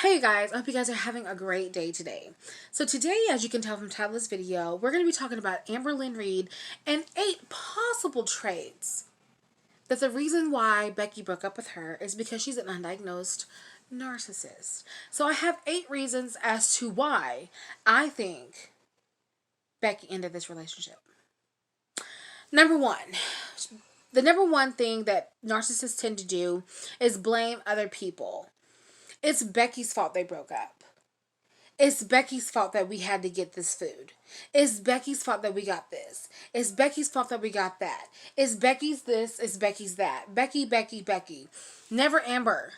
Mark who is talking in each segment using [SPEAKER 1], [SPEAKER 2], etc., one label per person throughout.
[SPEAKER 1] Hey guys, I hope you guys are having a great day today. So today, as you can tell from the title of this video, we're going to be talking about Amberlynn Reid and 8 possible traits that the reason why Becky broke up with her is because she's an undiagnosed narcissist. So I have 8 reasons as to why I think Becky ended this relationship. Number 1. The number one thing that narcissists tend to do is blame other people. It's Becky's fault they broke up. It's Becky's fault that we had to get this food. It's Becky's fault that we got this. It's Becky's fault that we got that. It's Becky's this. It's Becky's that. Becky, Becky, Becky. Never Amber.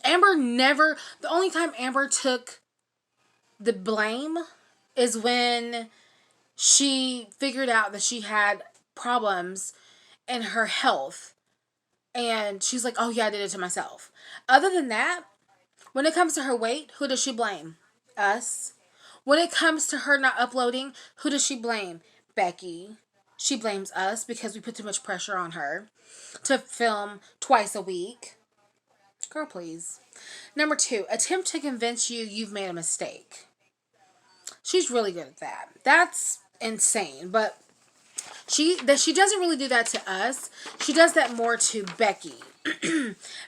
[SPEAKER 1] Amber never. The only time Amber took the blame is when she figured out that she had problems in her health. And she's like, oh yeah, I did it to myself. Other than that, when it comes to her weight, who does she blame? Us. When it comes to her not uploading, who does she blame? Becky. She blames us because we put too much pressure on her to film twice a week. Girl, please. Number 2, attempt to convince you you've made a mistake. She's really good at that. That's insane, but she doesn't really do that to us. She does that more to Becky.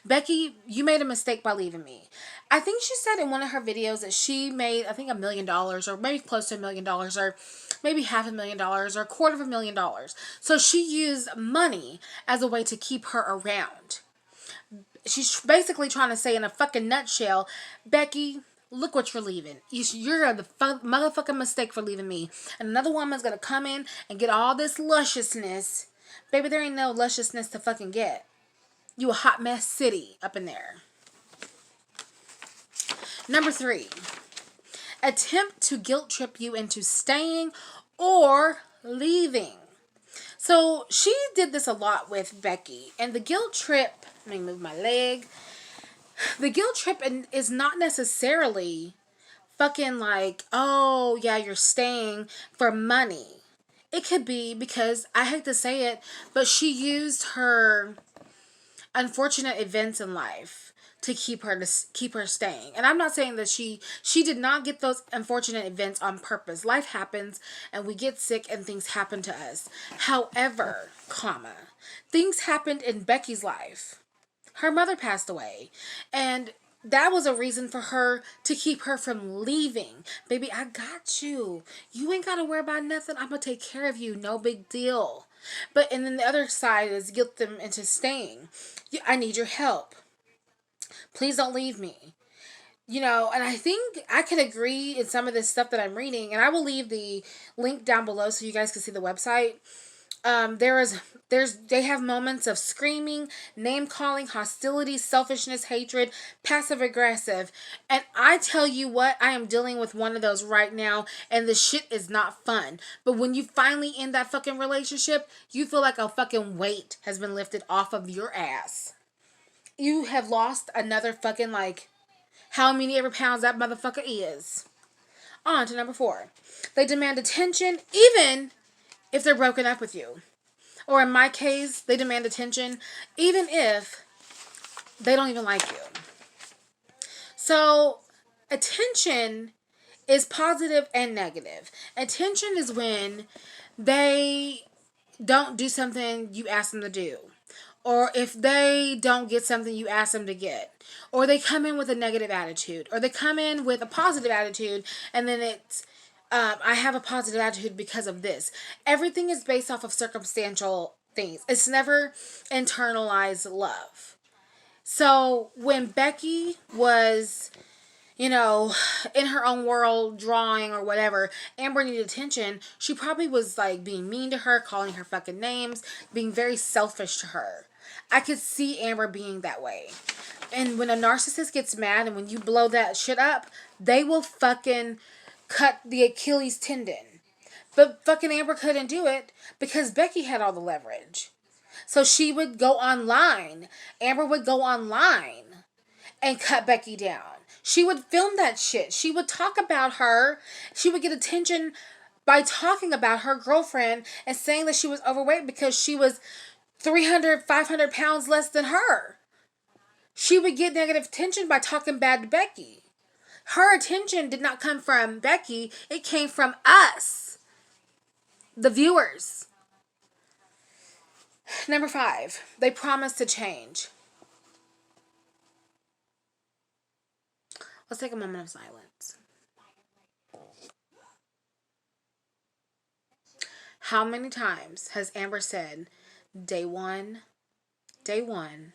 [SPEAKER 1] Becky, you made a mistake by leaving me. I think she said in one of her videos that she made, I think, $1 million, or maybe close to $1 million, or maybe $500,000, or $250,000. So she used money as a way to keep her around. She's basically trying to say in a fucking nutshell, Becky, look what you're leaving. You're the motherfucking mistake for leaving me. And another woman's going to come in and get all this lusciousness. Baby, there ain't no lusciousness to fucking get. You a hot mess city up in there. Number 3. Attempt to guilt trip you into staying or leaving. So she did this a lot with Becky. And the guilt trip, let me move my leg. The guilt trip is not necessarily fucking like, oh yeah, you're staying for money. It could be because, I hate to say it, but she used her unfortunate events in life to keep her staying. And I'm not saying that she did not get those unfortunate events on purpose. Life happens and we get sick and things happen to us. However, things happened in Becky's life. Her mother passed away, and that was a reason for her to keep her from leaving. Baby, I got you. You ain't got to worry about nothing. I'm going to take care of you. No big deal. But, and then the other side is guilt them into staying. I need your help. Please don't leave me. You know, and I think I can agree in some of this stuff that I'm reading, and I will leave the link down below so you guys can see the website. They have moments of screaming, name calling, hostility, selfishness, hatred, passive aggressive. And I tell you what, I am dealing with one of those right now, and the shit is not fun. But when you finally end that fucking relationship, you feel like a fucking weight has been lifted off of your ass. You have lost another fucking, like, how many ever pounds that motherfucker is. On to number 4. They demand attention even if they're broken up with you. Or in my case, they demand attention even if they don't even like you. So, attention is positive and negative. Attention is when they don't do something you ask them to do. Or if they don't get something you ask them to get. Or they come in with a negative attitude. Or they come in with a positive attitude and then it's, I have a positive attitude because of this. Everything is based off of circumstantial things. It's never internalized love. So when Becky was, you know, in her own world, drawing or whatever, Amber needed attention, she probably was like being mean to her, calling her fucking names, being very selfish to her. I could see Amber being that way. And when a narcissist gets mad and when you blow that shit up, they will fucking cut the Achilles tendon. But fucking Amber couldn't do it because Becky had all the leverage. So she would go online. Amber would go online and cut Becky down. She would film that shit. She would talk about her. She would get attention by talking about her girlfriend and saying that she was overweight because she was 300, 500 pounds less than her. She would get negative attention by talking bad to Becky. Her attention did not come from Becky. It came from us, the viewers. Number 5, they promised to change. Let's take a moment of silence. How many times has Amber said, day one, day one,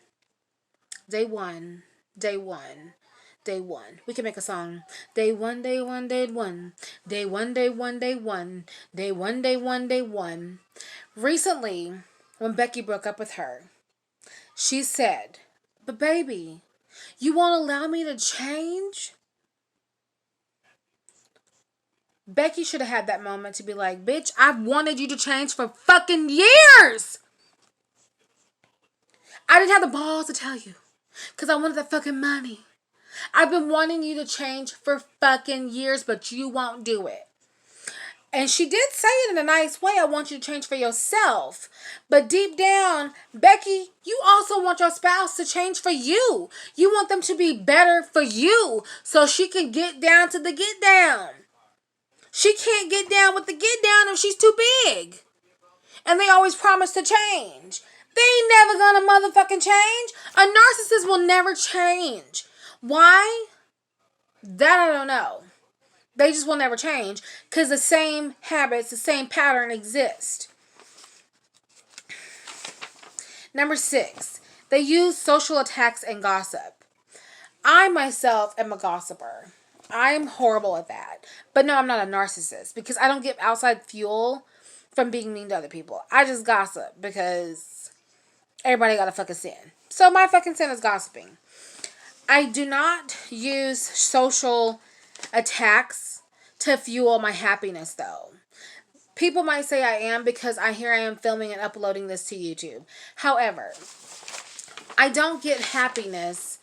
[SPEAKER 1] day one, day one, day one? We can make a song. Day one, day one, day one, day one, day one, day one, day one, day one, day one. Recently, when Becky broke up with her, she said, but baby, you won't allow me to change? Becky should have had that moment to be like, bitch, I've wanted you to change for fucking years. I didn't have the balls to tell you because I wanted that fucking money. I've been wanting you to change for fucking years, but you won't do it. And she did say it in a nice way. I want you to change for yourself. But deep down, Becky, you also want your spouse to change for you. You want them to be better for you so she can get down to the get down. She can't get down with the get down if she's too big. And they always promise to change. They ain't never gonna motherfucking change. A narcissist will never change. Why? That I don't know. They just will never change because the same habits, the same pattern exist. Number 6, they use social attacks and gossip. I myself am a gossiper. I'm horrible at that. But no, I'm not a narcissist because I don't get outside fuel from being mean to other people. I just gossip because everybody got a fucking sin. So my fucking sin is gossiping. I do not use social attacks to fuel my happiness though. People might say I am because I am filming and uploading this to YouTube. However, I don't get happiness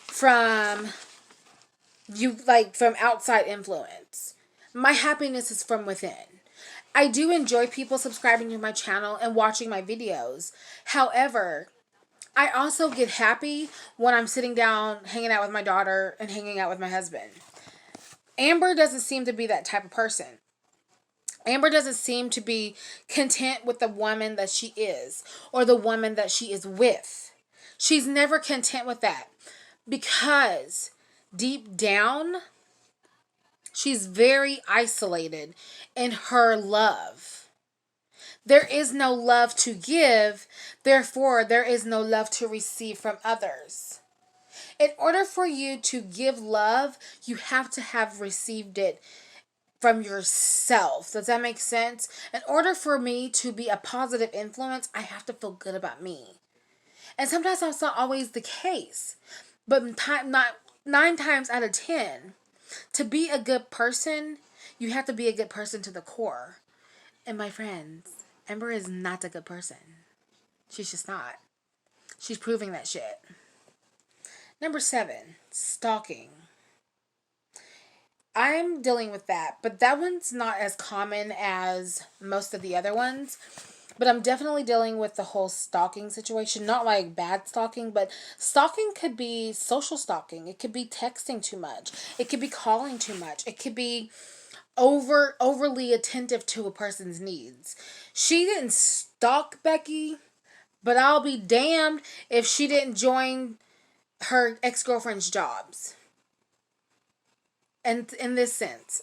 [SPEAKER 1] from from outside influence. My happiness is from within. I do enjoy people subscribing to my channel and watching my videos. However, I also get happy when I'm sitting down, hanging out with my daughter and hanging out with my husband. Amber doesn't seem to be that type of person. Amber doesn't seem to be content with the woman that she is or the woman that she is with. She's never content with that because deep down, she's very isolated in her love. There is no love to give, therefore there is no love to receive from others. In order for you to give love, you have to have received it from yourself. Does that make sense? In order for me to be a positive influence, I have to feel good about me. And sometimes that's not always the case. But 9 times out of 10, to be a good person, you have to be a good person to the core. And my friends, Amber is not a good person. She's just not. She's proving that shit. Number 7, stalking. I'm dealing with that, but that one's not as common as most of the other ones. But I'm definitely dealing with the whole stalking situation. Not like bad stalking, but stalking could be social stalking. It could be texting too much. It could be calling too much. It could be overly attentive to a person's needs. She didn't stalk Becky, but I'll be damned if she didn't join her ex-girlfriend's jobs. And in this sense,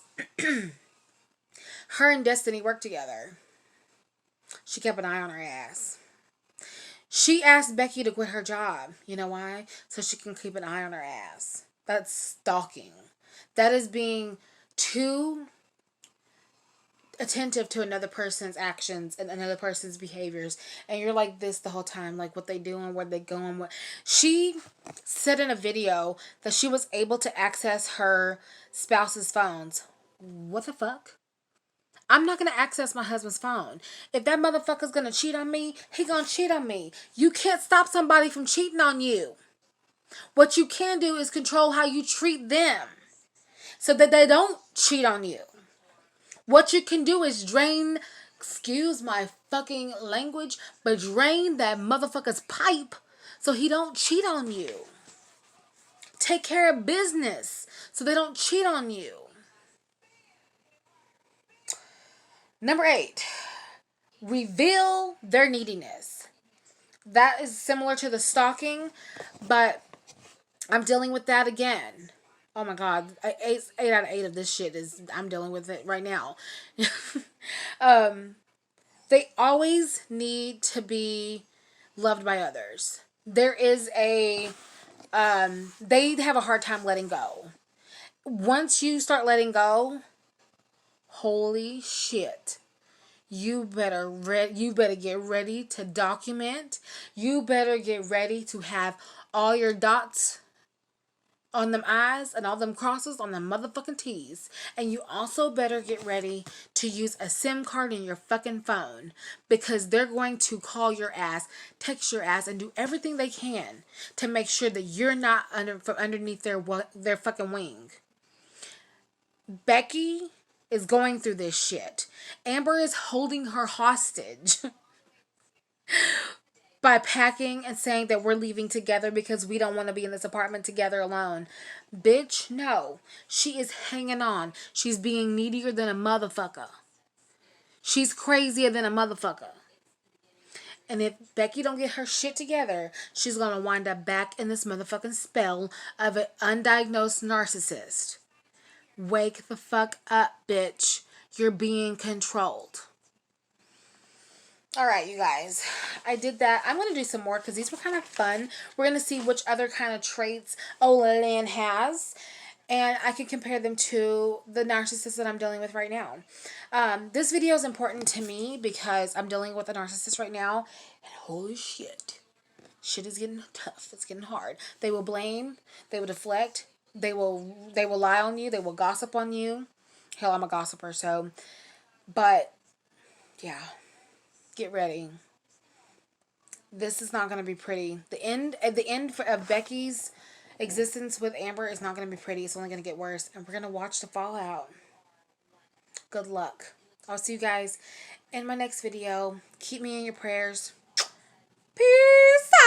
[SPEAKER 1] her and Destiny worked together. She kept an eye on her ass. She asked Becky to quit her job. You know why? So she can keep an eye on her ass. That's stalking. That is being too attentive to another person's actions and another person's behaviors, and you're like this the whole time, like what they doing, where they going, what she said in a video that she was able to access her spouse's phones. What the fuck? I'm not gonna access my husband's phone. If that motherfucker's gonna cheat on me, he gonna cheat on me. You can't stop somebody from cheating on you. What you can do is control how you treat them so that they don't cheat on you. What you can do is drain, excuse my fucking language, but drain that motherfucker's pipe so he don't cheat on you. Take care of business so they don't cheat on you. Number 8, reveal their neediness. That is similar to the stalking, but I'm dealing with that again. Oh my God, 8 out of 8 of this shit is, I'm dealing with it right now. They always need to be loved by others. There is they have a hard time letting go. Once you start letting go, holy shit. You better get ready to document. You better get ready to have all your dots on them I's and all them crosses on them motherfucking T's. And you also better get ready to use a SIM card in your fucking phone, because they're going to call your ass, text your ass, and do everything they can to make sure that you're not from underneath their fucking wing. Becky is going through this shit. Amber is holding her hostage by packing and saying that we're leaving together because we don't want to be in this apartment together alone. Bitch, no. She is hanging on. She's being needier than a motherfucker. She's crazier than a motherfucker. And if Becky don't get her shit together, she's going to wind up back in this motherfucking spell of an undiagnosed narcissist. Wake the fuck up, bitch. You're being controlled. All right, you guys. I did that. I'm going to do some more because these were kind of fun. We're going to see which other kind of traits Amberlynn has. And I can compare them to the narcissist that I'm dealing with right now. This video is important to me because I'm dealing with a narcissist right now. And holy shit. Shit is getting tough. It's getting hard. They will blame. They will deflect. They will lie on you. They will gossip on you. Hell, I'm a gossiper, so. But, yeah. Get ready. This is not going to be pretty. The end of Becky's existence with Amber is not going to be pretty. It's only going to get worse. And we're going to watch the fallout. Good luck. I'll see you guys in my next video. Keep me in your prayers. Peace out.